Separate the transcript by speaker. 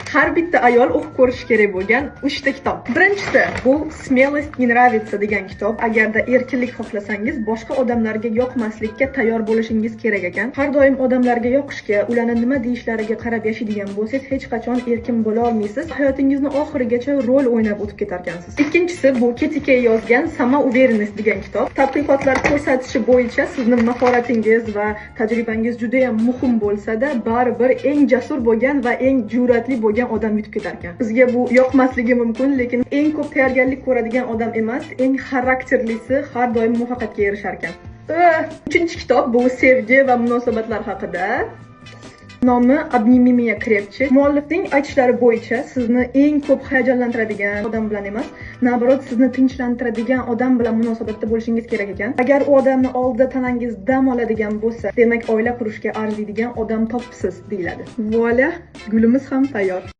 Speaker 1: Har bitta ayol o'qib ko'rishi kerak bo'lgan 3 ta kitob. Birinchisi bu Smelost не нравится degan kitob. Agarda erkinlik xohlasangiz, boshqa odamlarga yoqmaslikka tayyor bo'lishingiz kerak ekan. Har doim odamlarga yoqishga, ularning nima deyishlariga qarab yashaydigan bo'lsangiz, hech qachon erkin bo'la olmaysiz. Hayotingizni oxirigacha rol o'ynab o'tib ketar ekansiz. Ikkinchisi bu Ketikey yozgan Самоуверенность degan kitob. Tadqiqotlar ko'rsatishi bo'yicha sizning mahoratingiz va tajribangiz juda ham muhim bo'lsa-da, baribir eng jasur bo'lgan va eng jur'atli bo'lgan odam yutib ketar ekan. Bizga bu yoqmasligi mumkin, lekin eng ko'p tayyorgarlik ko'radigan odam emas, eng xarakterlisi har doim muvaffaqiyatga erishar ekan. Uchinchi kitob bu sevgi va munosabatlar haqida. Nomi Обними меня крепче. Muallifning aytishlari bo'yicha sizni eng ko'p hayajonlantiradigan odam bilan emas, naborot sizni tinchlantiradigan odam bilan munosabatda bo'lishingiz kerak ekan. Agar u odamni oldida tanangiz dam oladigan bo'lsa, demak oila qurishga arziydigan odam topibsiz deyiladi. Voila, gulimiz ham tayyor.